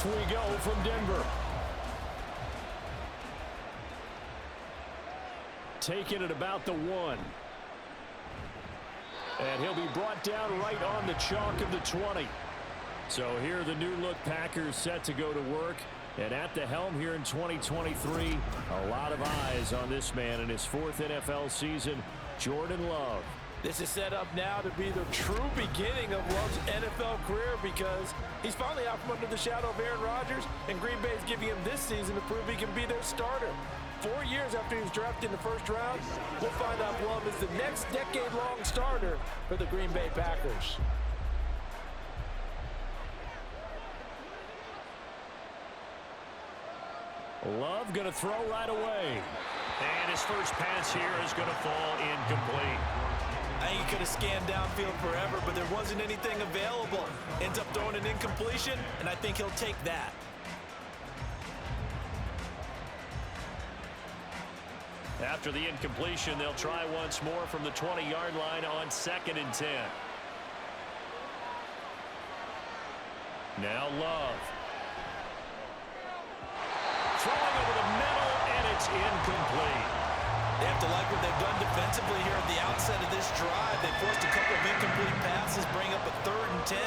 we go from Denver. Taking it about the 1. And he'll be brought down right on the chalk of the 20. So here the new look Packers set to go to work. And at the helm here in 2023, a lot of eyes on this man in his 4th NFL season, Jordan Love. This is set up now to be the true beginning of Love's NFL career because he's finally out from under the shadow of Aaron Rodgers, and Green Bay is giving him this season to prove he can be their starter. 4 years after he was drafted in the first round, we'll find out if Love is the next decade-long starter for the Green Bay Packers. Love going to throw right away. And his first pass here is going to fall incomplete. I think he could have scanned downfield forever, but there wasn't anything available. Ends up throwing an incompletion, and I think he'll take that. After the incompletion, they'll try once more from the 20-yard line on 2nd and 10. Now Love. Throwing over the middle, and it's incomplete. They have to like what they've done defensively here at the outset of this drive. They forced a couple of incomplete passes, bring up a 3rd and 10.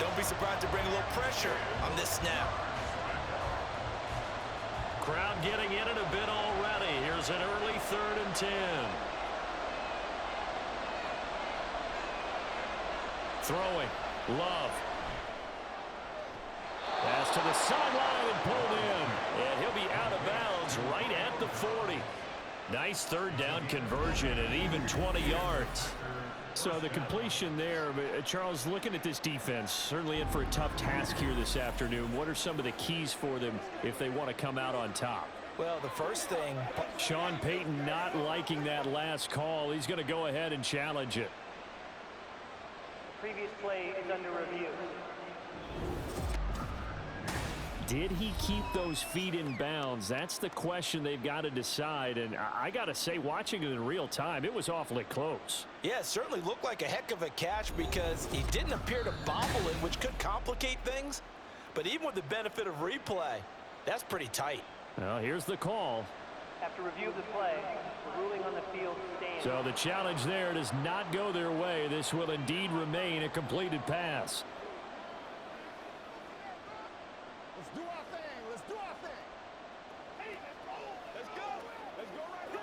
Don't be surprised to bring a little pressure on this snap. Crowd getting in it a bit already. Here's an early 3rd and 10. Throwing. Love. Pass to the sideline and pulled in. And he'll be out of bounds right at the 40. Nice 3rd down conversion and even 20 yards. So the completion there, but Charles, looking at this defense, certainly in for a tough task here this afternoon. What are some of the keys for them if they want to come out on top? Well, the first thing, Sean Payton not liking that last call. He's going to go ahead and challenge it. Previous play is under review. Did he keep those feet in bounds? That's the question they've got to decide. And I got to say, watching it in real time, it was awfully close. yeah, it certainly looked like a heck of a catch because he didn't appear to bobble it, which could complicate things. But even with the benefit of replay, that's pretty tight. Well, here's the call. After review of the play, the ruling on the field stands. So the challenge there does not go their way. This will indeed remain a completed pass. Let's do our thing. Let's do our thing. Hey, let's go. Let's go. Let's go right here.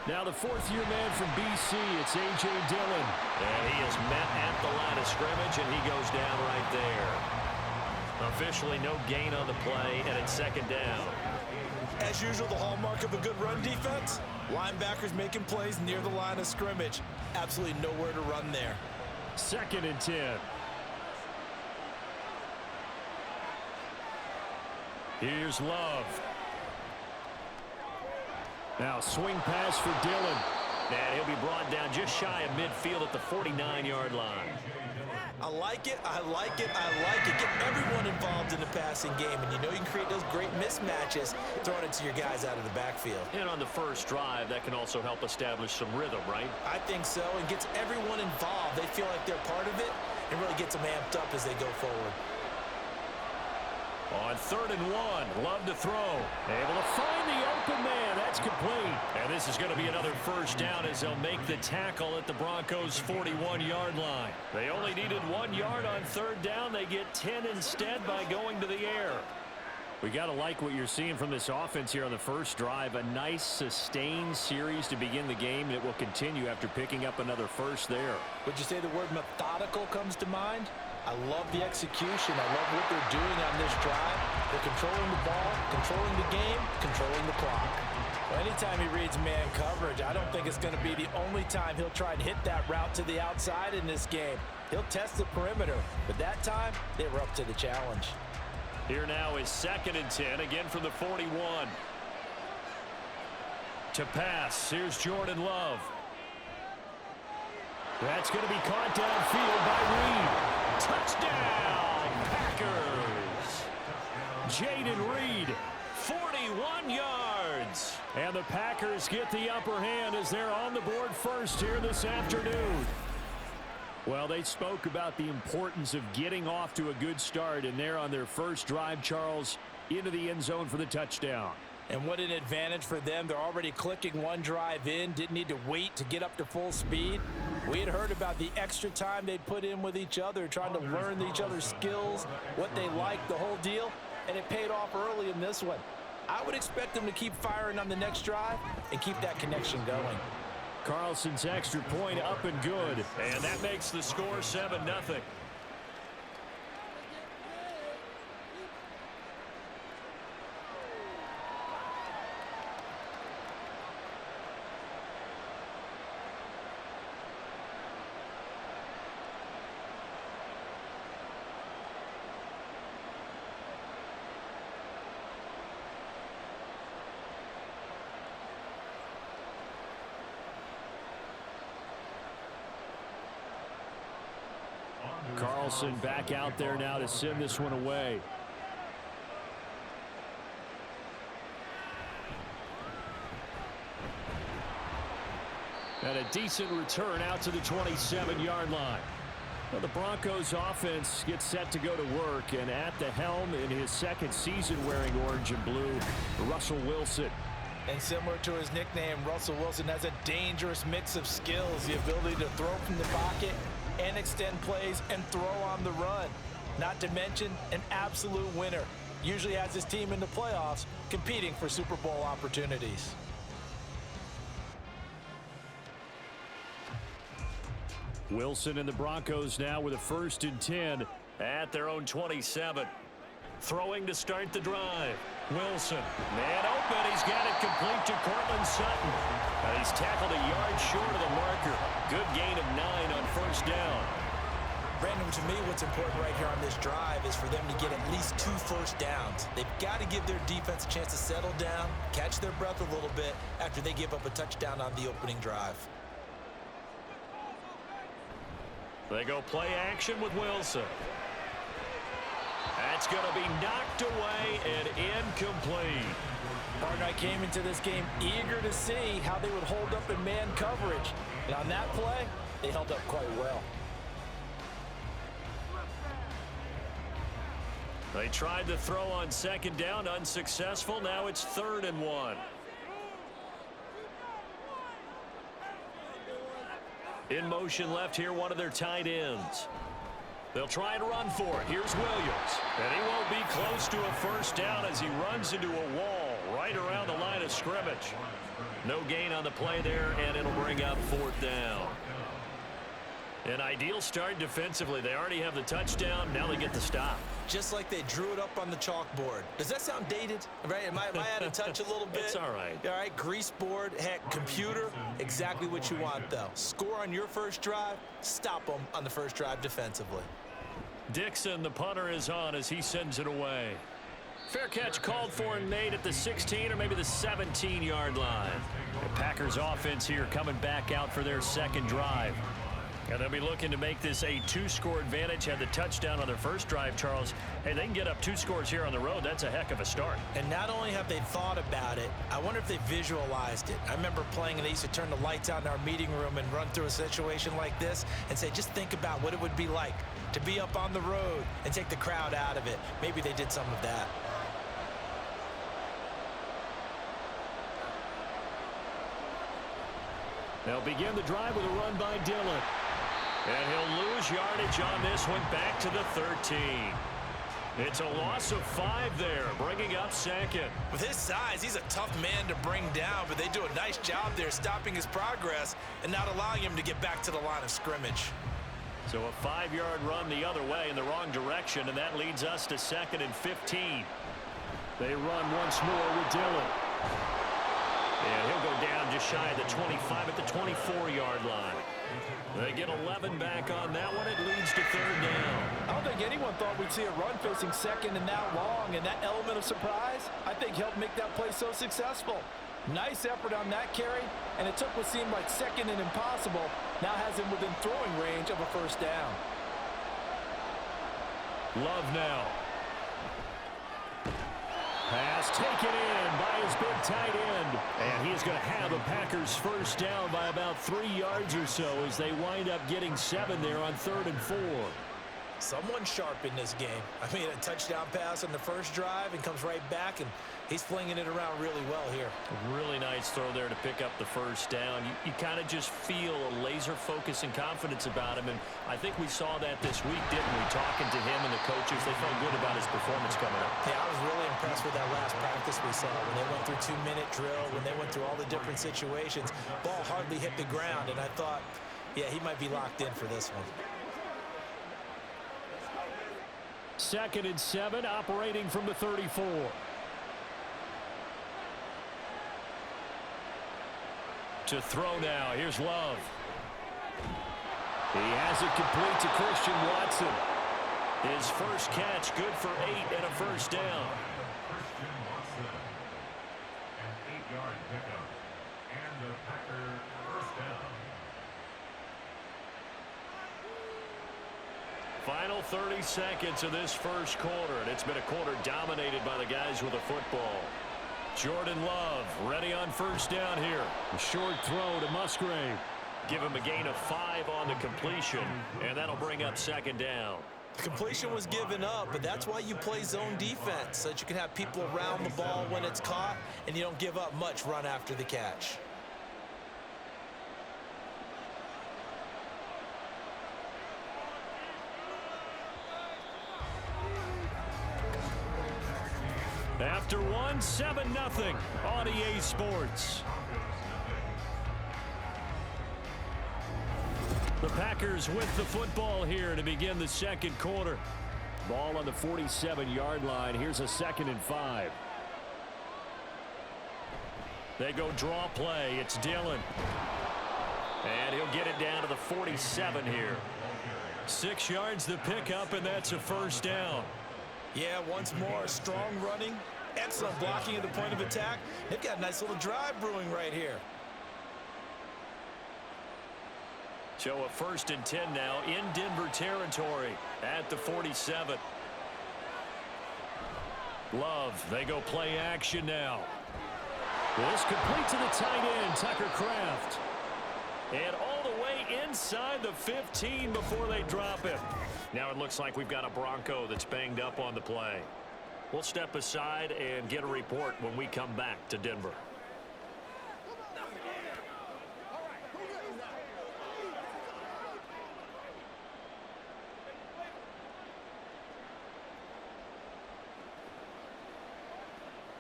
Now the 4th-year man from BC, it's A.J. Dillon. And he is met at the line of scrimmage, and he goes down right there. Officially no gain on the play, and it's 2nd down. As usual, the hallmark of a good run defense, linebackers making plays near the line of scrimmage. Absolutely nowhere to run there. 2nd and 10. Here's Love. Now swing pass for Dillon. And he'll be brought down just shy of midfield at the 49-yard line. I like it, I like it, I like it. Get everyone involved in the passing game, and you know you can create those great mismatches throwing it to your guys out of the backfield. And on the first drive, that can also help establish some rhythm, right? I think so, and gets everyone involved. They feel like they're part of it, and really gets them amped up as they go forward. On 3rd and 1, Love to throw. Able to find the open man. That's complete. And this is going to be another first down as they'll make the tackle at the Broncos' 41-yard line. They only needed 1 yard on 3rd down. They get 10 instead by going to the air. We got to like what you're seeing from this offense here on the first drive. A nice sustained series to begin the game, and it will continue after picking up another first there. Would you say the word methodical comes to mind? I love the execution. I love what they're doing on this drive. They're controlling the ball, controlling the game, controlling the clock. Well, anytime he reads man coverage, I don't think it's going to be the only time he'll try and hit that route to the outside in this game. He'll test the perimeter, but that time they were up to the challenge. Here now is 2nd and 10, again from the 41. To pass, here's Jordan Love. That's going to be caught downfield by Reed. Touchdown, Packers! Jaden Reed 41 yards. And the Packers get the upper hand as they're on the board first here this afternoon. Well, they spoke about the importance of getting off to a good start, and they're on their first drive, Charles, into the end zone for the touchdown. And what an advantage for them. They're already clicking one drive in, didn't need to wait to get up to full speed. We had heard about the extra time they put in with each other, trying to learn each other's skills, what they like, the whole deal, and it paid off early in this one. I would expect them to keep firing on the next drive and keep that connection going. Carlson's extra point up and good. And that makes the score 7-0. Carlson back out there now to send this one away. And a decent return out to the 27-yard line. Well, the Broncos offense gets set to go to work, and at the helm in his second season wearing orange and blue, Russell Wilson. And similar to his nickname, Russell Wilson has a dangerous mix of skills, the ability to throw from the pocket and extend plays and throw on the run. Not to mention an absolute winner. Usually has his team in the playoffs competing for Super Bowl opportunities. Wilson and the Broncos now with a 1st and 10 at their own 27. Throwing to start the drive. Wilson. Man open. He's got it complete to Cortland Sutton. He's tackled a yard short of the marker. Good gain of 9 on 1st down. Brandon, to me, what's important right here on this drive is for them to get at least 2 first downs. They've got to give their defense a chance to settle down, catch their breath a little bit after they give up a touchdown on the opening drive. They go play action with Wilson. That's going to be knocked away and incomplete. Partner, I came into this game eager to see how they would hold up in man coverage. And on that play, they held up quite well. They tried to throw on 2nd down, unsuccessful. Now it's 3rd and 1. In motion left here, one of their tight ends. They'll try and run for it. Here's Williams. And he won't be close to a 1st down as he runs into a wall right around the line of scrimmage. No gain on the play there, and it'll bring up 4th down. An ideal start defensively. They already have the touchdown. Now they get the stop. Just like they drew it up on the chalkboard. Does that sound dated? Right? Am I out of touch a little bit? It's all right. All right, grease board, heck, computer, exactly what you want, though. Score on your first drive, stop them on the first drive defensively. Dixon, the punter, is on as he sends it away. Fair catch called for and made at the 16 or maybe the 17-yard line. The Packers offense here coming back out for their 2nd drive. And they'll be looking to make this a 2-score advantage. Had the touchdown on their first drive, Charles. Hey, they can get up 2 scores here on the road. That's a heck of a start. And not only have they thought about it, I wonder if they visualized it. I remember playing and they used to turn the lights out in our meeting room and run through a situation like this and say, just think about what it would be like to be up on the road and take the crowd out of it. Maybe they did some of that. They'll begin the drive with a run by Dillon. And he'll lose yardage on this one back to the 13. It's a loss of 5 there, bringing up 2nd. With his size, he's a tough man to bring down, but they do a nice job there stopping his progress and not allowing him to get back to the line of scrimmage. So a 5-yard run the other way in the wrong direction, and that leads us to 2nd and 15. They run once more with Dillon. And he'll go down just shy of the 25 at the 24-yard line. They get 11 back on that one. It leads to 3rd down. I don't think anyone thought we'd see a run facing 2nd and that long, and that element of surprise, I think, helped make that play so successful. Nice effort on that carry, and it took what seemed like 2nd and impossible, now has him within throwing range of a 1st down. Love now. Pass taken in by his big tight end. And he's going to have a Packers first down by about 3 yards or so as they wind up getting 7 there on 3rd and 4. Someone sharp in this game. I mean, a touchdown pass on the first drive and comes right back, and he's flinging it around really well here. Really nice throw there to pick up the first down. You kind of just feel a laser focus and confidence about him, and I think we saw that this week, didn't we? Talking to him and the coaches, they felt good about his performance coming up. Yeah, I was really impressed with that last practice we saw when they went through 2-minute drill, when they went through all the different situations. Ball hardly hit the ground, and I thought, yeah, he might be locked in for this one. 2nd and 7, operating from the 34. To throw now. Here's Love. He has it complete to Christian Watson. His first catch, good for 8 and a first down. Christian Watson, an 8-yard pickup, and the Packer first down. Final 30 seconds of this first quarter, and it's been a quarter dominated by the guys with the football. Jordan Love ready on first down here. A short throw to Musgrave. Give him a gain of 5 on the completion, and that'll bring up 2nd down. The completion was given up, but that's why you play zone defense, so that you can have people around the ball when it's caught, and you don't give up much run after the catch. After 1, 7-0 on EA Sports. The Packers with the football here to begin the second quarter. Ball on the 47-yard line. Here's a 2nd and 5. They go draw play. It's Dillon. And he'll get it down to the 47 here. 6 yards to pick up, and that's a first down. Yeah, once more, strong running, excellent blocking at the point of attack. They've got a nice little drive brewing right here. So a 1st and 10 now in Denver territory at the 47. Love, they go play action now. This complete to the tight end, Tucker Kraft. And all the way inside the 15 before they drop it. Now it looks like we've got a Bronco that's banged up on the play. We'll step aside and get a report when we come back to Denver.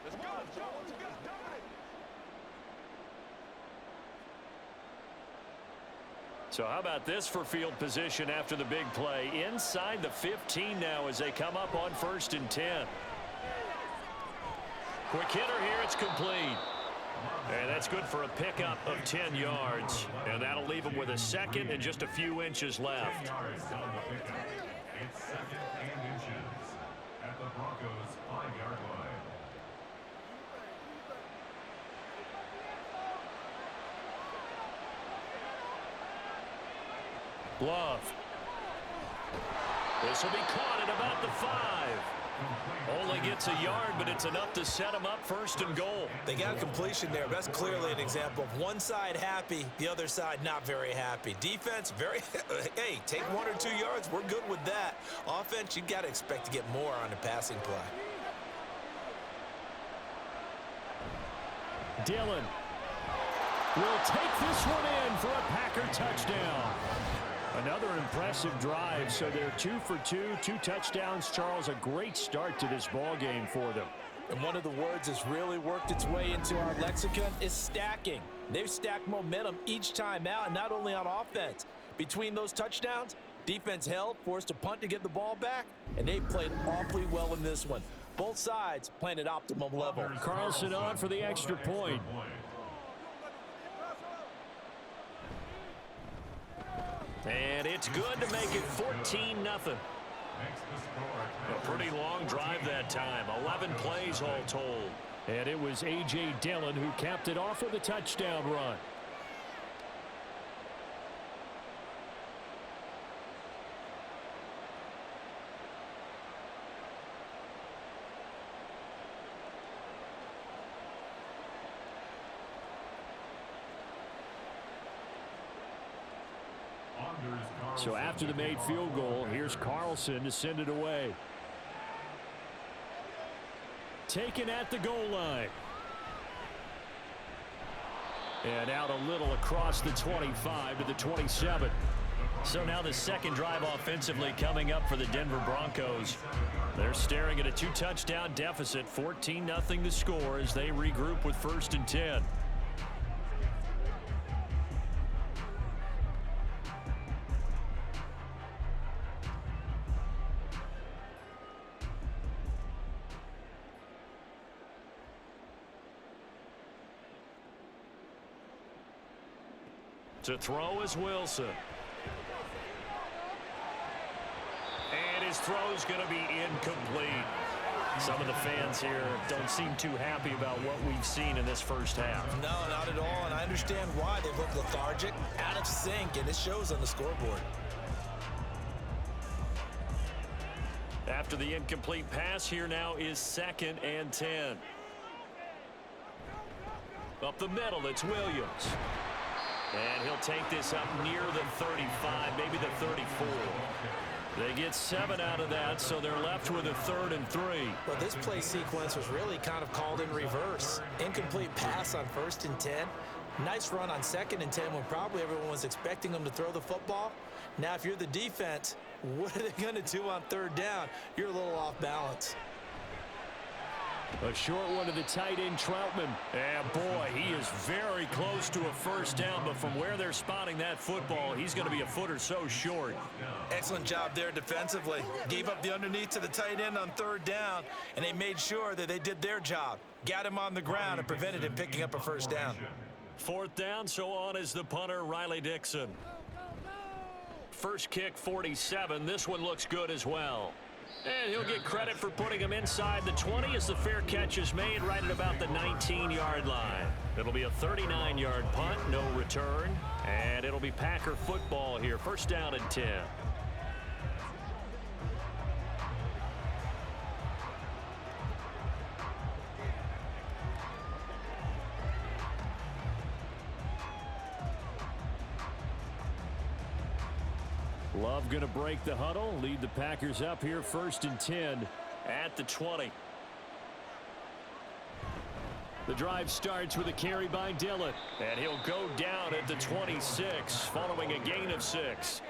Let's go, Jones. Let's go. So how about this for field position after the big play? Inside the 15 now as they come up on 1st and 10. Quick hitter here, it's complete. And that's good for a pickup of 10 yards. And that'll leave them with a 2nd and just a few inches left. 10 yards on the pickup. It's 2nd and inches at the Broncos' 5-yard line. Love. This will be caught at about the 5. Only gets a yard, but it's enough to set him up 1st and goal. They got a completion there, but that's clearly an example of one side happy, the other side not very happy. Defense, very, hey, take 1 or 2 yards. We're good with that. Offense, you got to expect to get more on the passing play. Dillon will take this one in for a Packer touchdown. Another impressive drive, so they're 2 for 2, 2 touchdowns. Charles, a great start to this ball game for them. And one of the words that's really worked its way into our lexicon is stacking. They've stacked momentum each time out, and not only on offense. Between those touchdowns, defense held, forced a punt to get the ball back, and they played awfully well in this one. Both sides playing at optimum level. Carlson on for the extra point. And it's good to make it 14-0. A pretty long drive that time. 11 plays all told. And it was A.J. Dillon who capped it off with a touchdown run. So after the made field goal, here's Carlson to send it away. Taken at the goal line. And out a little across the 25 to the 27. So now the second drive offensively coming up for the Denver Broncos. They're staring at a 2-touchdown deficit, 14-0 the score as they regroup with 1st and 10. To throw is Wilson. And his throw's going to be incomplete. Some of the fans here don't seem too happy about what we've seen in this first half. No, not at all, and I understand why. They look lethargic, out of sync, and it shows on the scoreboard. After the incomplete pass, here now is 2nd and 10. Up the middle, it's Williams. And he'll take this up near the 35, maybe the 34. They get 7 out of that, so they're left with a 3rd and 3. Well, this play sequence was really kind of called in reverse. Incomplete pass on 1st and 10. Nice run on 2nd and 10 when probably everyone was expecting them to throw the football. Now, if you're the defense, what are they going to do on 3rd down? You're a little off balance. A short one to the tight end, Troutman. And boy, he is very close to a 1st down, but from where they're spotting that football, he's going to be a foot or so short. Excellent job there defensively. Gave up the underneath to the tight end on 3rd down, and they made sure that they did their job. Got him on the ground and prevented him picking up a 1st down. 4th down, so on is the punter, Riley Dixon. First kick, 47. This one looks good as well. And he'll get credit for putting him inside the 20 as the fair catch is made right at about the 19-yard line. It'll be a 39-yard punt, no return. And it'll be Packer football here. 1st down and 10. Love going to break the huddle, lead the Packers up here 1st and 10 at the 20. The drive starts with a carry by Dillon. And he'll go down at the 26 following a gain of 6.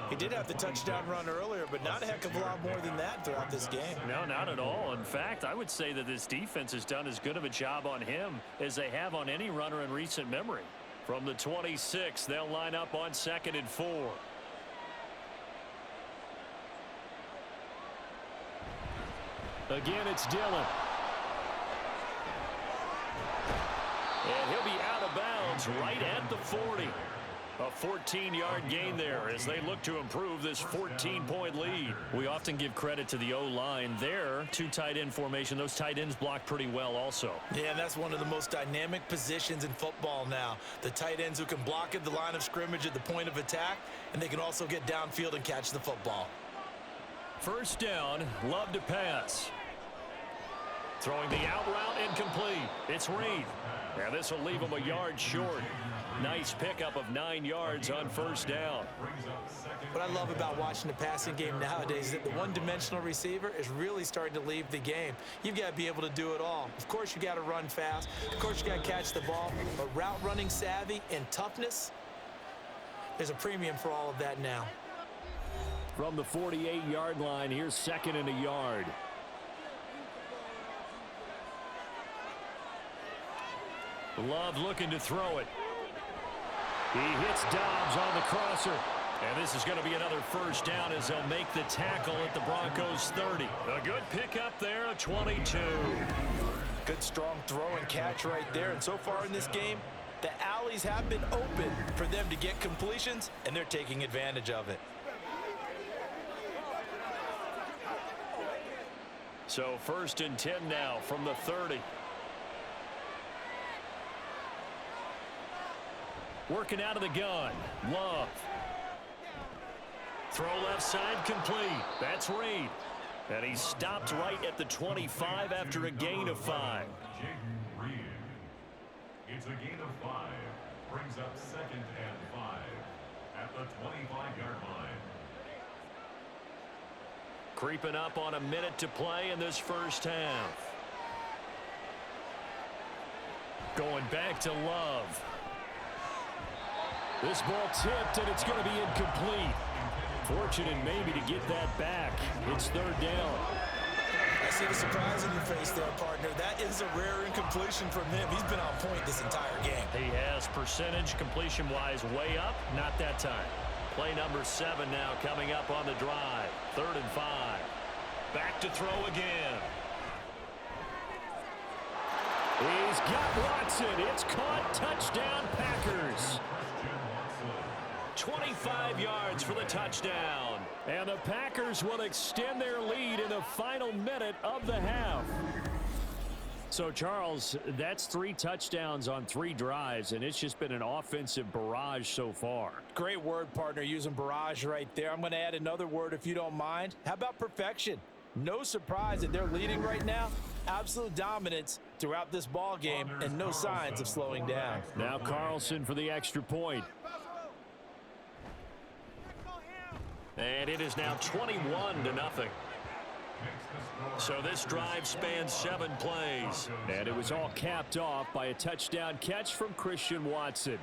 He did have the touchdown run earlier, but not a heck of a lot more than that throughout this game. No, not at all. In fact, I would say that this defense has done as good of a job on him as they have on any runner in recent memory. From the 26, they'll line up on 2nd and 4. Again, it's Dillon. And he'll be out of bounds right at the 40. A 14-yard gain there as they look to improve this 14-point lead. We often give credit to the O-line there. 2 tight end formation. Those tight ends block pretty well also. Yeah, that's one of the most dynamic positions in football now. The tight ends who can block at the line of scrimmage at the point of attack, and they can also get downfield and catch the football. 1st down, Love to pass. Throwing the out route incomplete. It's Reed. And this will leave him a yard short. Nice pickup of 9 yards on 1st down. What I love about watching the passing game nowadays is that the one-dimensional receiver is really starting to leave the game. You've got to be able to do it all. Of course, you got to run fast. Of course, you got to catch the ball. But route running savvy and toughness, there's a premium for all of that now. From the 48-yard line, here's 2nd and a yard. Love looking to throw it. He hits Dobbs on the crosser. And this is going to be another 1st down as they'll make the tackle at the Broncos 30. A good pickup there, a 22. Good strong throw and catch right there. And so far in this game, the alleys have been open for them to get completions, and they're taking advantage of it. So 1st and 10 now from the 30. Working out of the gun. Love. Throw left side complete. That's Reed. And he stopped right at the 25 after a gain of 5. It's a gain of 5. Brings up 2nd and 5 at the 25-yard line. Creeping up on a minute to play in this first half. Going back to Love. This ball tipped, and it's going to be incomplete. Fortunate maybe to get that back. It's third down. I see the surprise in your face there, partner. That is a rare incompletion from him. He's been on point this entire game. He has percentage completion-wise way up. Not that time. Play number 7 now coming up on the drive. 3rd and 5. Back to throw again. He's got Watson. It's caught. Touchdown, Packers. 25 yards for the touchdown. And the Packers will extend their lead in the final minute of the half. So, Charles, that's 3 touchdowns on 3 drives, and it's just been an offensive barrage so far. Great word, partner, using barrage right there. I'm going to add another word if you don't mind. How about perfection? No surprise that they're leading right now. Absolute dominance throughout this ball game and no signs of slowing down. Now Carlson for the extra point. And it is now 21-0. So this drive spans 7 plays. And it was all capped off by a touchdown catch from Christian Watson.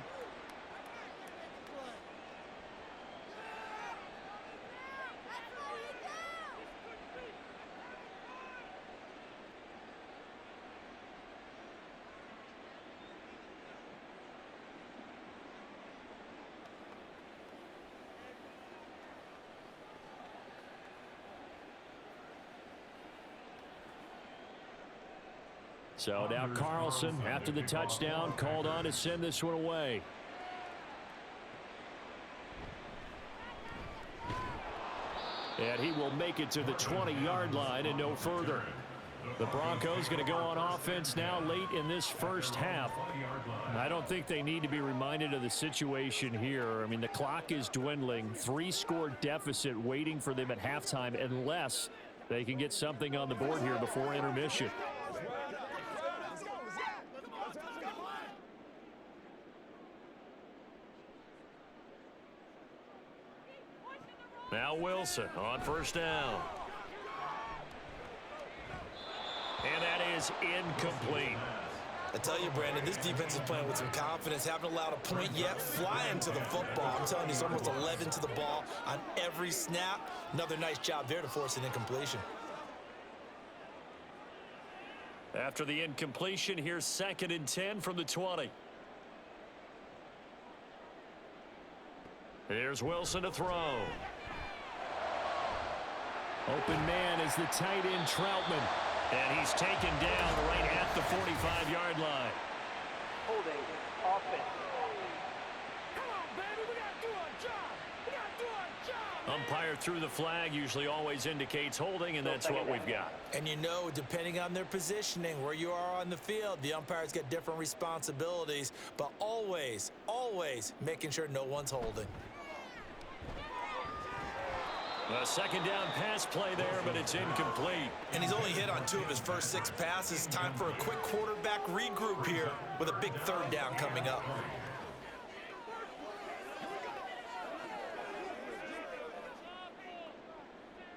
So now Carlson, after the touchdown, called on to send this one away. And he will make it to the 20-yard line and no further. The Broncos going to go on offense now late in this first half. I don't think they need to be reminded of the situation here. I mean, the clock is dwindling. 3-score deficit waiting for them at halftime unless they can get something on the board here before intermission. Now Wilson on first down. And that is incomplete. I tell you, Brandon, this defense is playing with some confidence. Haven't allowed a point yet. Flying to the football. I'm telling you, it's almost 11 to the ball on every snap. Another nice job there to force an incompletion. After the incompletion, here's 2nd and 10 from the 20. Here's Wilson to throw. Open man is the tight end Troutman. And he's taken down right at the 45-yard line. Holding offense. Come on, baby. We got to do our job. We got to do our job. Umpire threw the flag, usually always indicates holding, and that's what we've got. And you know, depending on their positioning, where you are on the field, the umpires get different responsibilities, but always, always making sure no one's holding. A 2nd down pass play there, but it's incomplete. And he's only hit on 2 of his first 6 passes. Time for a quick quarterback regroup here with a big 3rd down coming up.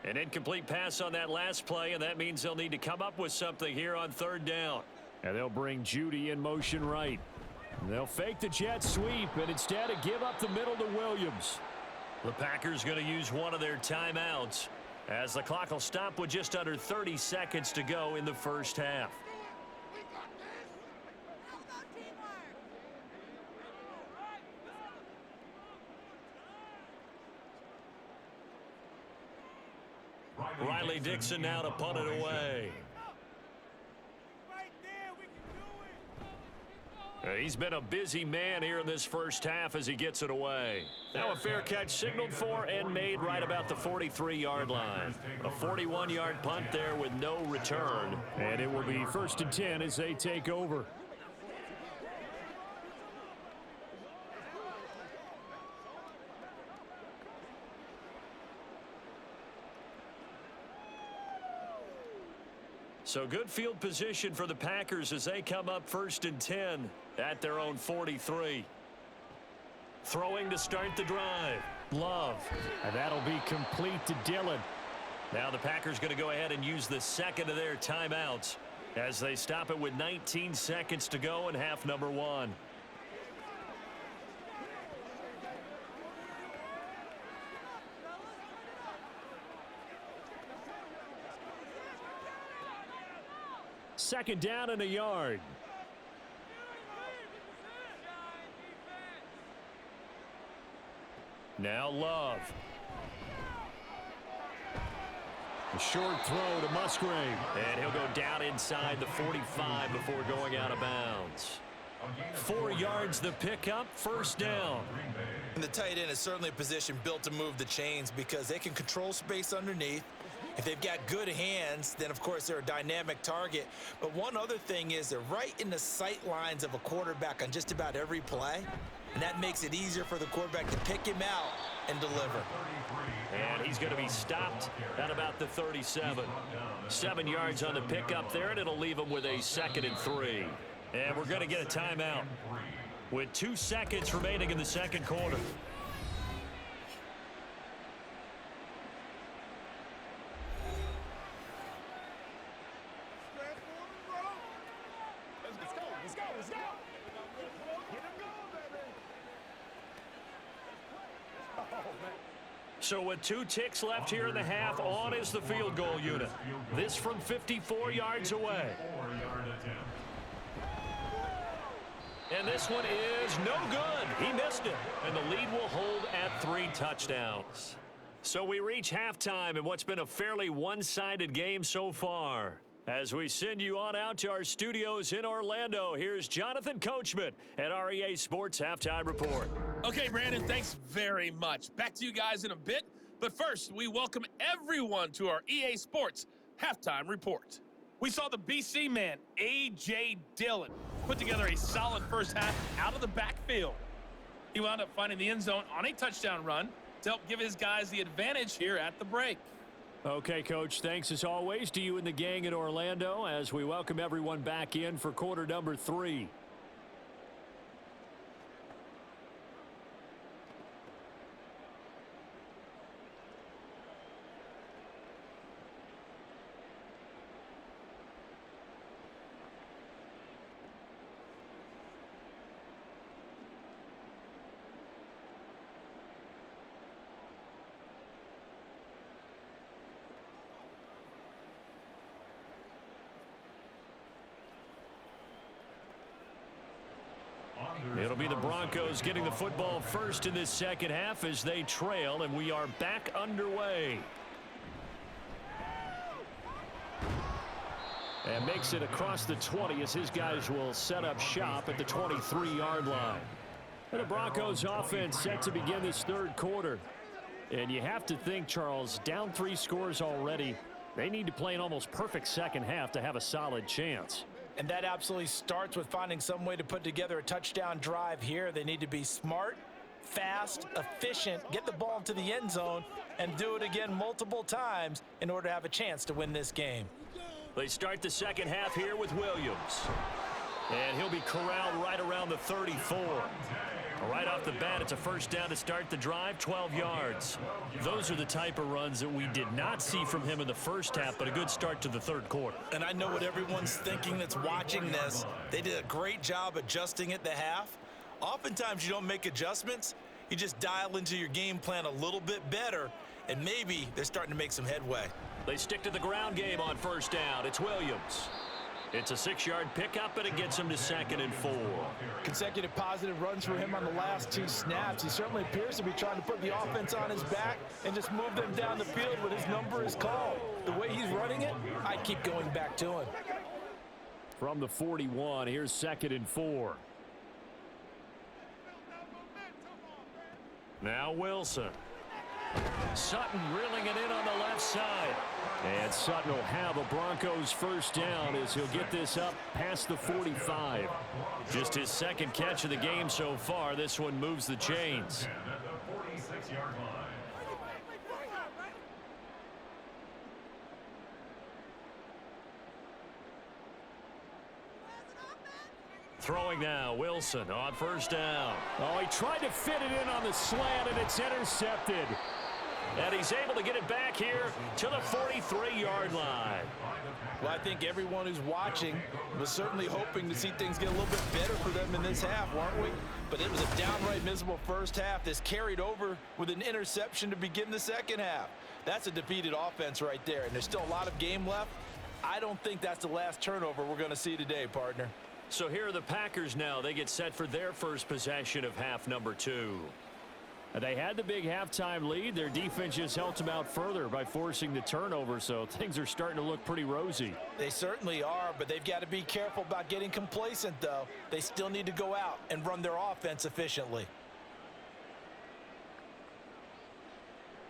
An incomplete pass on that last play, and that means they'll need to come up with something here on 3rd down. And they'll bring Judy in motion right. They'll fake the jet sweep, and instead of give up the middle to Williams. The Packers going to use one of their timeouts as the clock will stop with just under 30 seconds to go in the first half. Riley Dixon now to punt it away. He's been a busy man here in this first half as he gets it away. Now a fair catch signaled for and made right about the 43-yard line. A 41-yard punt there with no return. And it will be 1st and 10 as they take over. So good field position for the Packers as they come up 1st and 10 at their own 43. Throwing to start the drive. Love. And that'll be complete to Dillon. Now the Packers going to go ahead and use the second of their timeouts as they stop it with 19 seconds to go in half number 1. Second down and a yard. Now Love. A short throw to Musgrave. And he'll go down inside the 45 before going out of bounds. 4 yards the pickup, first down. And the tight end is certainly a position built to move the chains because they can control space underneath. If they've got good hands, then of course they're a dynamic target. But one other thing is they're right in the sight lines of a quarterback on just about every play. And that makes it easier for the quarterback to pick him out and deliver. And he's going to be stopped at about the 37. 7 yards on the pickup there, and it'll leave him with a 2nd and 3. And we're going to get a timeout with 2 seconds remaining in the second quarter. Let's go. Get him going, baby. Oh, man. So with 2 ticks left here in the half, on is the field goal unit. This from 54 yards away. And this one is no good. He missed it. And the lead will hold at 3 touchdowns. So we reach halftime in what's been a fairly one-sided game so far. As we send you on out to our studios in Orlando, here's Jonathan Coachman at REA Sports Halftime Report. Okay, Brandon, thanks very much. Back to you guys in a bit. But first, we welcome everyone to our EA Sports Halftime Report. We saw the BC man, A.J. Dillon, put together a solid first half out of the backfield. He wound up finding the end zone on a touchdown run to help give his guys the advantage here at the break. Okay, Coach, thanks as always to you and the gang in Orlando as we welcome everyone back in for quarter number 3. It'll be the Broncos getting the football first in this second half as they trail, and we are back underway. And makes it across the 20 as his guys will set up shop at the 23-yard line. And the Broncos offense set to begin this third quarter. And you have to think, Charles, down 3 scores already. They need to play an almost perfect second half to have a solid chance. And that absolutely starts with finding some way to put together a touchdown drive here. They need to be smart, fast, efficient, get the ball to the end zone, and do it again multiple times in order to have a chance to win this game. They start the second half here with Williams. And he'll be corralled right around the 34. Right off the bat, it's a first down to start the drive, 12 yards. Those are the type of runs that we did not see from him in the first half, but a good start to the third quarter. And I know what everyone's thinking that's watching this. They did a great job adjusting at the half. Oftentimes you don't make adjustments. You just dial into your game plan a little bit better, and maybe they're starting to make some headway. They stick to the ground game on first down. It's Williams. It's a 6-yard pickup, and it gets him to 2nd and 4. Consecutive positive runs for him on the last 2 snaps. He certainly appears to be trying to put the offense on his back and just move them down the field when his number is called. The way he's running it, I keep going back to him. From the 41, here's 2nd and 4. Now Wilson. Sutton reeling it in on the left side. And Sutton will have a Broncos first down as he'll get this up past the 45. Just his 2nd catch of the game so far. This one moves the chains. At the 46-yard line. Throwing now, Wilson on first down. Oh, he tried to fit it in on the slant, and it's intercepted. And he's able to get it back here to the 43-yard line. Well, I think everyone who's watching was certainly hoping to see things get a little bit better for them in this half, weren't we? But it was a downright miserable first half. This carried over with an interception to begin the second half. That's a defeated offense right there, and there's still a lot of game left. I don't think that's the last turnover we're going to see today, partner. So here are the Packers now. They get set for their first possession of half number 2. They had the big halftime lead. Their defense just helped them out further by forcing the turnover, so things are starting to look pretty rosy. They certainly are, but they've got to be careful about getting complacent, though. They still need to go out and run their offense efficiently.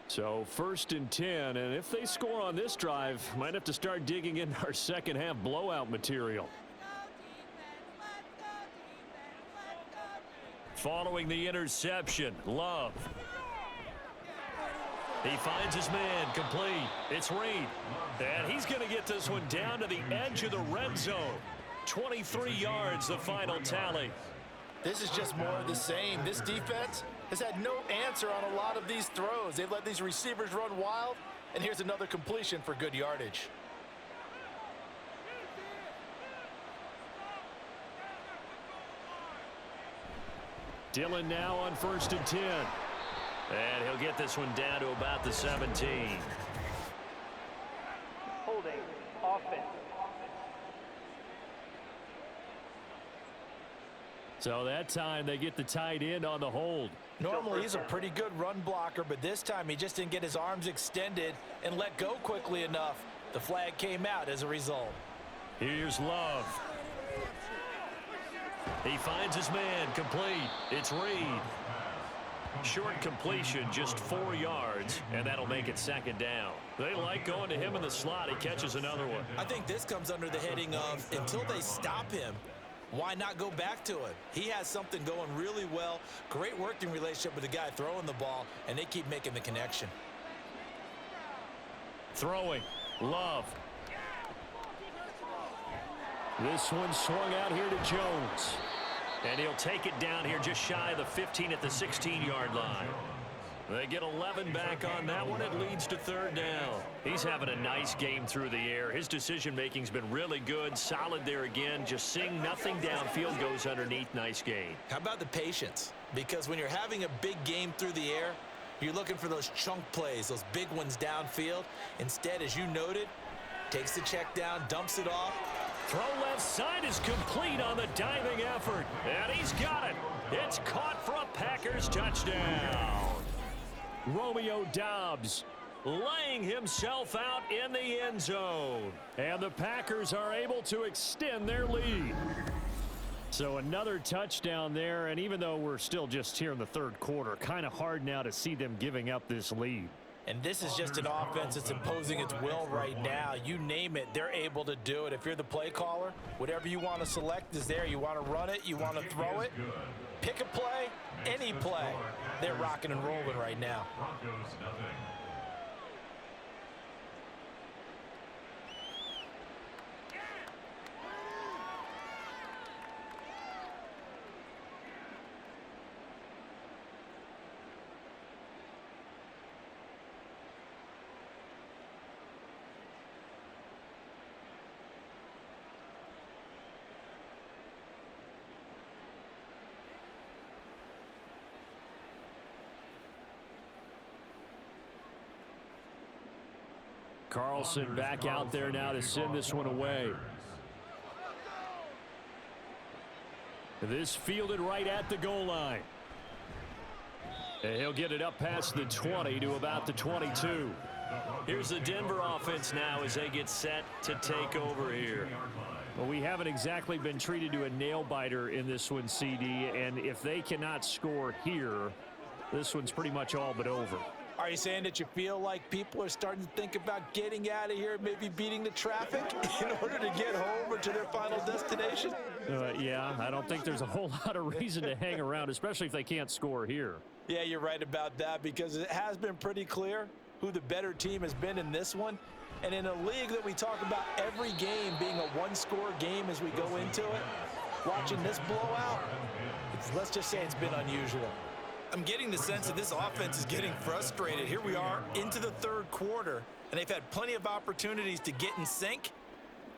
So 1st and 10, and if they score on this drive, might have to start digging in our second half blowout material. Following the interception, Love. He finds his man, complete. It's Reed. And he's going to get this one down to the edge of the red zone. 23 yards, the final tally. This is just more of the same. This defense has had no answer on a lot of these throws. They've let these receivers run wild, and here's another completion for good yardage. Dillon now on 1st and 10. And he'll get this one down to about the 17. Holding. Offense. So that time they get the tight end on the hold. Normally he's a pretty good run blocker, but this time he just didn't get his arms extended and let go quickly enough. The flag came out as a result. Here's Love. He finds his man, complete. It's Reed. Short completion, just 4 yards, and that'll make it second down. They like going to him in the slot. He catches another one. I think this comes under the heading of until they stop him, why not go back to him? He has something going really well. Great working relationship with the guy throwing the ball, and they keep making the connection. Throwing. Love. This one swung out here to Jones. And he'll take it down here just shy of the 15 at the 16-yard line. They get 11 back on that one. It leads to 3rd down. He's having a nice game through the air. His decision-making's been really good. Solid there again. Just seeing nothing downfield, goes underneath. Nice gain. How about the patience? Because when you're having a big game through the air, you're looking for those chunk plays, those big ones downfield. Instead, as you noted, takes the check down, dumps it off. Throw left side is complete on the diving effort. And he's got it. It's caught for a Packers touchdown. Romeo Doubs laying himself out in the end zone. And the Packers are able to extend their lead. So another touchdown there, and even though we're still just here in the 3rd quarter, kind of hard now to see them giving up this lead. And this is just an offense that's imposing its will right now. You name it, they're able to do it. If you're the play caller, whatever you want to select is there. You want to run it, you want to throw it, pick a play, any play. They're rocking and rolling right now. Broncos nothing. Carlson back out there now to send this one away. This fielded right at the goal line. And he'll get it up past the 20 to about the 22. Here's the Denver offense now as they get set to take over here. Well, we haven't exactly been treated to a nail-biter in this one, CD, and if they cannot score here, this one's pretty much all but over. Are you saying that you feel like people are starting to think about getting out of here, maybe beating the traffic in order to get home or to their final destination? Yeah, I don't think there's a whole lot of reason to hang around, especially if they can't score here. Yeah, you're right about that, because it has been pretty clear who the better team has been in this one. And in a league that we talk about every game being a one-score game as we go into it, watching this blowout, let's just say it's been unusual. I'm getting the sense that this offense is getting frustrated. Here we are into the third quarter, and they've had plenty of opportunities to get in sync.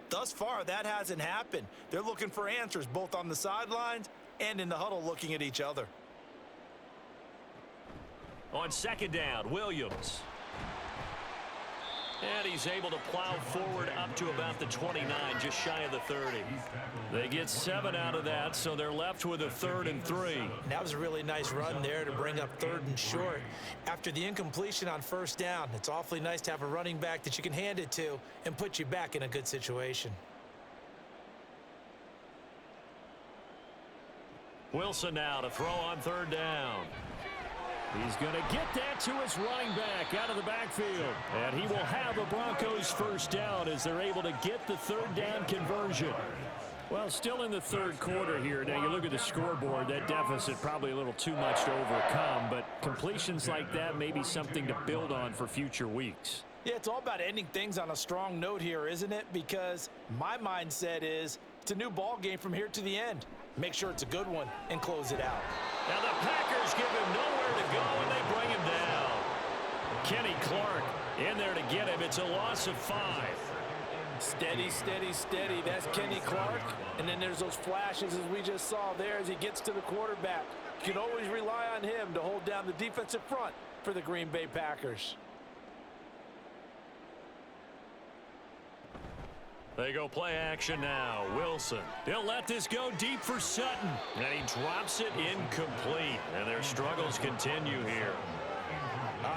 Thus far, that hasn't happened. They're looking for answers both on the sidelines and in the huddle looking at each other. On second down, Williams. And he's able to plow forward up to about the 29, just shy of the 30. They get 7 out of that, so they're left with a 3rd and 3. That was a really nice run there to bring up 3rd and short. After the incompletion on first down, it's awfully nice to have a running back that you can hand it to and put you back in a good situation. Wilson now to throw on 3rd down. He's going to get that to his running back out of the backfield. And he will have a Broncos first down as they're able to get the 3rd down conversion. Well, still in the third quarter here. Now, you look at the scoreboard, that deficit probably a little too much to overcome, but completions like that may be something to build on for future weeks. Yeah, it's all about ending things on a strong note here, isn't it? Because my mindset is it's a new ball game from here to the end. Make sure it's a good one and close it out. Now the Packers give him nowhere to go, and they bring him down. Kenny Clark in there to get him. It's a loss of 5. Steady, steady, steady. That's Kenny Clark. And then there's those flashes as we just saw there as he gets to the quarterback. You can always rely on him to hold down the defensive front for the Green Bay Packers. They go play action now. Wilson. He'll let this go deep for Sutton. And he drops it incomplete. And their struggles continue here.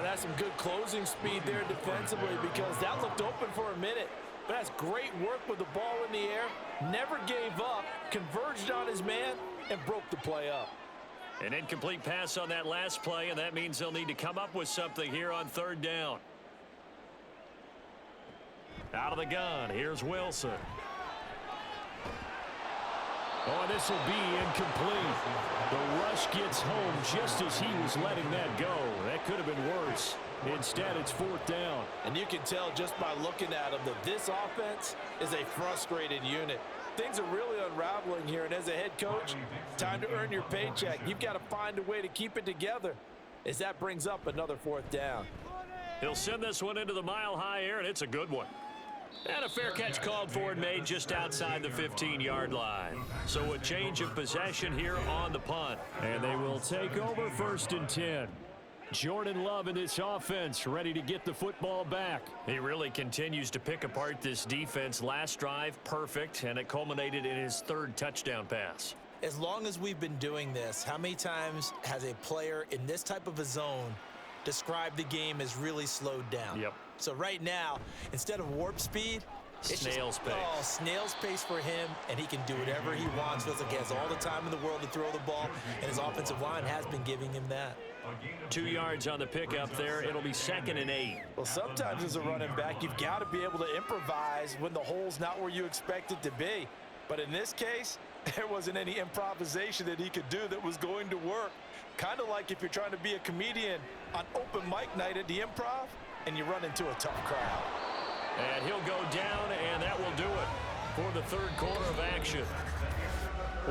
That's some good closing speed there defensively because that looked open for a minute. But that's great work with the ball in the air. Never gave up, converged on his man, and broke the play up. An incomplete pass on that last play, and that means they'll need to come up with something here on 3rd down. Out of the gun, here's Wilson. Oh, this will be incomplete. The rush gets home just as he was letting that go. That could have been worse. Instead, it's 4th down. And you can tell just by looking at him that this offense is a frustrated unit. Things are really unraveling here, and as a head coach, time to earn your paycheck. You've got to find a way to keep it together as that brings up another 4th down. He'll send this one into the mile-high air, and it's a good one. And a fair catch called for and made just outside the 15-yard line. So a change of possession here on the punt. And they will take over 1st and 10. Jordan Love in this offense ready to get the football back. He really continues to pick apart this defense. Last drive, perfect, and it culminated in his 3rd touchdown pass. As long as we've been doing this, how many times has a player in this type of a zone described the game as really slowed down? Yep. So right now, instead of warp speed, it's snail's pace. Oh, snail's pace for him, and he can do whatever he wants. Feels like he has all the time in the world to throw the ball, and his offensive line has been giving him that. 2 yards on the pickup there. It'll be 2nd and 8. Well, sometimes as a running back, you've got to be able to improvise when the hole's not where you expect it to be. But in this case, there wasn't any improvisation that he could do that was going to work. Kind of like if you're trying to be a comedian on open mic night at the Improv, and you run into a tough crowd. And he'll go down, and that will do it for the 3rd quarter of action.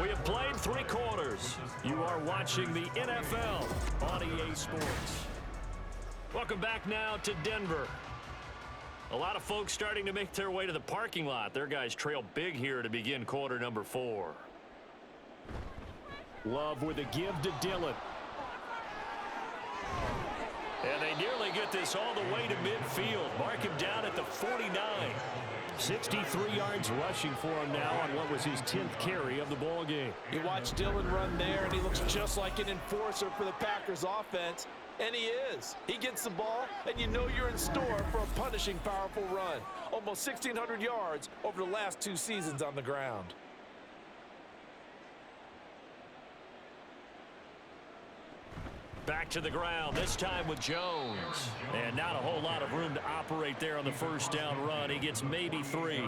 We have played 3 quarters. You are watching the NFL on EA Sports. Welcome back now to Denver. A lot of folks starting to make their way to the parking lot. Their guys trail big here to begin quarter number 4. Love with a give to Dillon. And they nearly get this all the way to midfield. Mark him down at the 49. 63 yards rushing for him now on what was his 10th carry of the ball game. You watch Dillon run there, and he looks just like an enforcer for the Packers offense. And he is. He gets the ball, and you know you're in store for a punishing, powerful run. Almost 1,600 yards over the last 2 seasons on the ground. Back to the ground, this time with Jones. And not a whole lot of room to operate there on the first down run. He gets maybe 3.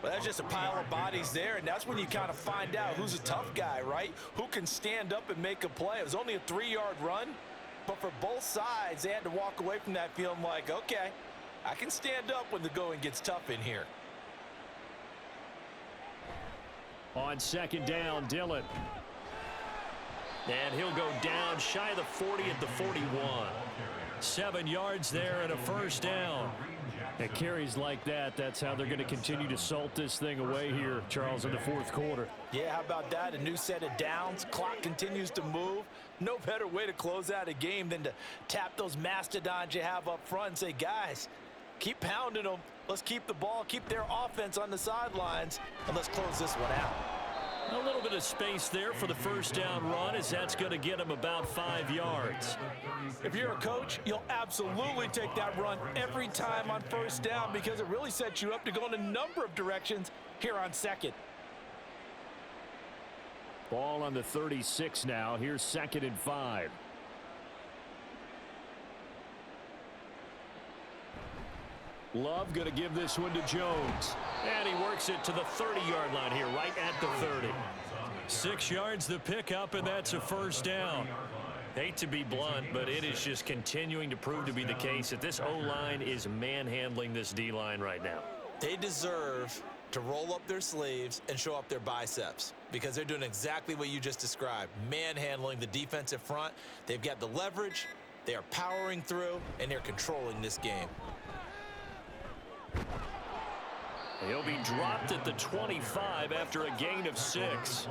Well, that's just a pile of bodies there, and that's when you kind of find out who's a tough guy, right? Who can stand up and make a play. It was only a 3-yard run, but for both sides, they had to walk away from that feeling like, okay, I can stand up when the going gets tough in here. On second down, Dillon. And he'll go down shy of the 40 at the 41. 7 yards there and a first down. It carries like that. That's how they're going to continue to salt this thing away here, Charles, in the fourth quarter. Yeah, how about that? A new set of downs. Clock continues to move. No better way to close out a game than to tap those mastodons you have up front and say, guys, keep pounding them. Let's keep the ball, keep their offense on the sidelines, and let's close this one out. A little bit of space there for the first down run, as that's going to get him about 5 yards. If you're a coach, you'll absolutely take that run every time on first down because it really sets you up to go in a number of directions here on second. Ball on the 36 now. Here's 2nd and 5. Love going to give this one to Jones. And he works it to the 30-yard line here, right at the 30. 6 yards the pickup, and that's a first down. Hate to be blunt, but it is just continuing to prove to be the case that this O-line is manhandling this D-line right now. They deserve to roll up their sleeves and show up their biceps because they're doing exactly what you just described, manhandling the defensive front. They've got the leverage, they are powering through, and they're controlling this game. He'll be dropped at the 25 after a gain of 6.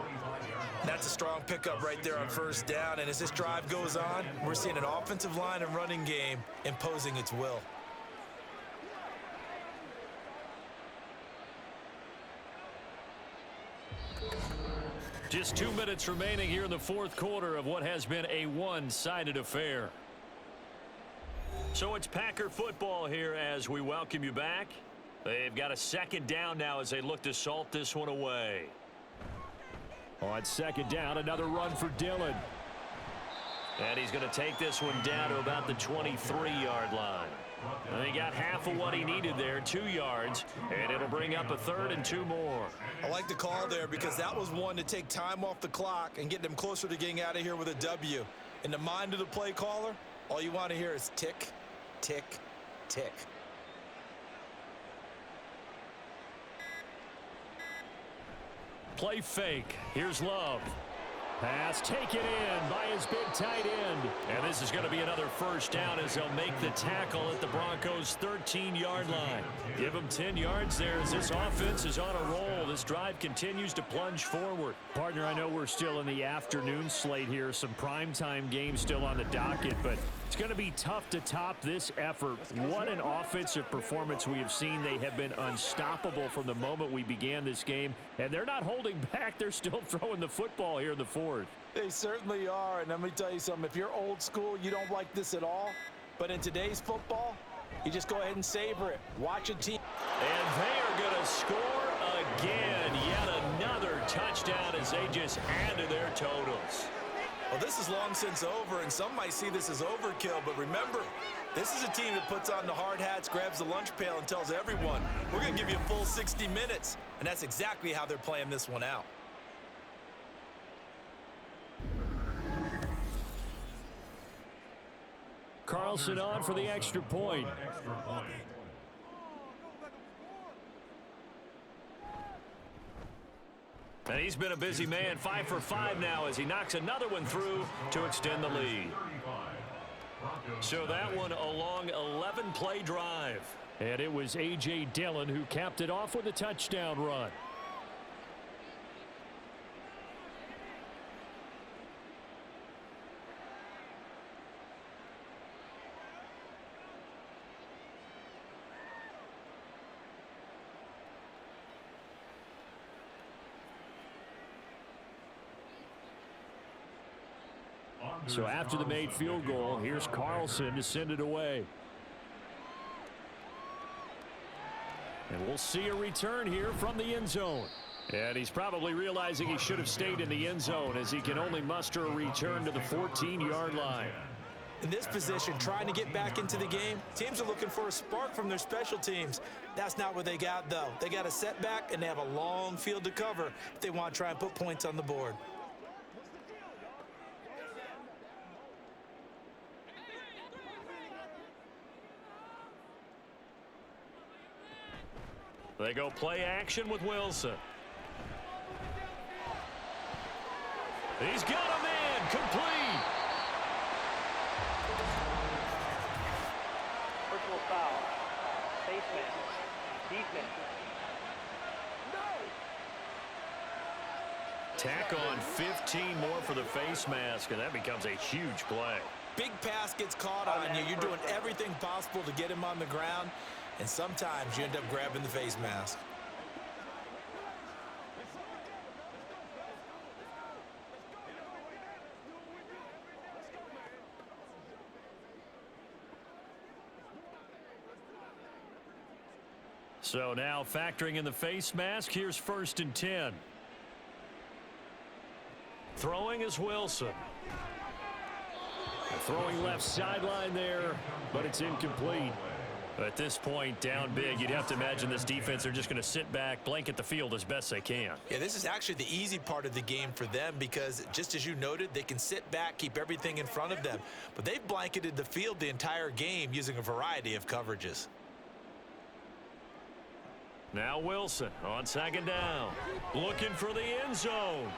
That's a strong pickup right there on first down, and as this drive goes on, we're seeing an offensive line and running game imposing its will. Just 2 minutes remaining here in the fourth quarter of what has been a one-sided affair. So it's Packer football here as we welcome you back. They've got a second down now as they look to salt this one away. On second down, another run for Dillon. And he's going to take this one down to about the 23-yard line. And he got half of what he needed there, 2 yards, and it'll bring up a 3rd and 2 more. I like the call there because that was one to take time off the clock and get them closer to getting out of here with a W. In the mind of the play caller, all you want to hear is tick, tick, tick. Play fake. Here's Love. Pass taken in by his big tight end. And this is going to be another first down as they'll make the tackle at the Broncos' 13-yard line. Give them 10 yards there as this offense is on a roll. This drive continues to plunge forward. Partner, I know we're still in the afternoon slate here. Some primetime games still on the docket, but it's going to be tough to top this effort. What an offensive performance we have seen. They have been unstoppable from the moment we began this game, and they're not holding back. They're still throwing the football here in the fourth. They certainly are, and let me tell you something. If you're old school, you don't like this at all. But in today's football, you just go ahead and savor it. Watch a team. And they are going to score again. Yet another touchdown as they just add to their totals. Well, this is long since over, and some might see this as overkill. But remember, this is a team that puts on the hard hats, grabs the lunch pail, and tells everyone, we're going to give you a full 60 minutes. And that's exactly how they're playing this one out. Carlson on for the extra point. And he's been a busy man, 5 for 5 now as he knocks another one through to extend the lead. So that one a long 11-play drive. And it was A.J. Dillon who capped it off with a touchdown run. So after the made field goal, here's Carlson to send it away. And we'll see a return here from the end zone. And he's probably realizing he should have stayed in the end zone as he can only muster a return to the 14-yard line. In this position, trying to get back into the game, teams are looking for a spark from their special teams. That's not what they got, though. They got a setback, and they have a long field to cover if they want to try and put points on the board. They go play action with Wilson. He's got a man. Complete. Personal foul. Face mask. Defense. Tack on 15 more for the face mask, and that becomes a huge play. Big pass gets caught on you. You're doing everything possible to get him on the ground, and sometimes you end up grabbing the face mask. So now factoring in the face mask, here's 1st and 10. Throwing is Wilson. Throwing left sideline there, but it's incomplete. At this point, down big, you'd have to imagine this defense are just going to sit back, blanket the field as best they can. Yeah, this is actually the easy part of the game for them because, just as you noted, they can sit back, keep everything in front of them. But they've blanketed the field the entire game using a variety of coverages. Now Wilson on 2nd down. Looking for the end zone.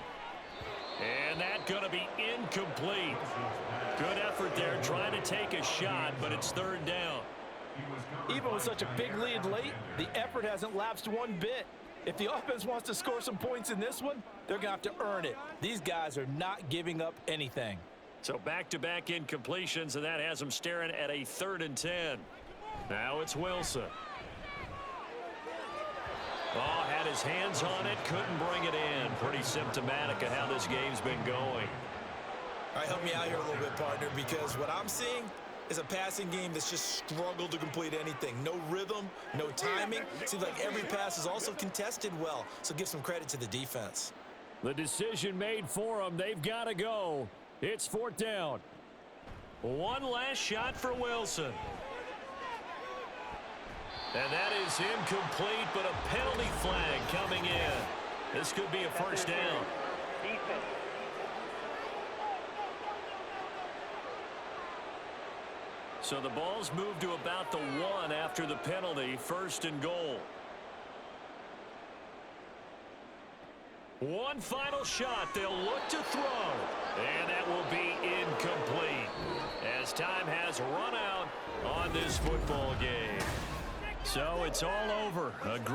And that's going to be incomplete. Good effort there trying to take a shot, but it's 3rd down. Even with such a big lead late, the effort hasn't lapsed one bit. If the offense wants to score some points in this one, they're going to have to earn it. These guys are not giving up anything. So back-to-back incompletions, and that has them staring at a 3rd and 10. Now it's Wilson. Oh, had his hands on it, couldn't bring it in. Pretty symptomatic of how this game's been going. All right, help me out here a little bit, partner, because what I'm seeing is a passing game that's just struggled to complete anything. No rhythm, no timing. Seems like every pass is also contested well, so give some credit to the defense. The decision made for them. They've got to go. It's 4th down. One last shot for Wilson. And that is incomplete, but a penalty flag coming in. This could be a 1st down. Defense. So the ball's moved to about the 1 after the penalty. 1st and goal. One final shot. They'll look to throw. And that will be incomplete as time has run out on this football game. So it's all over.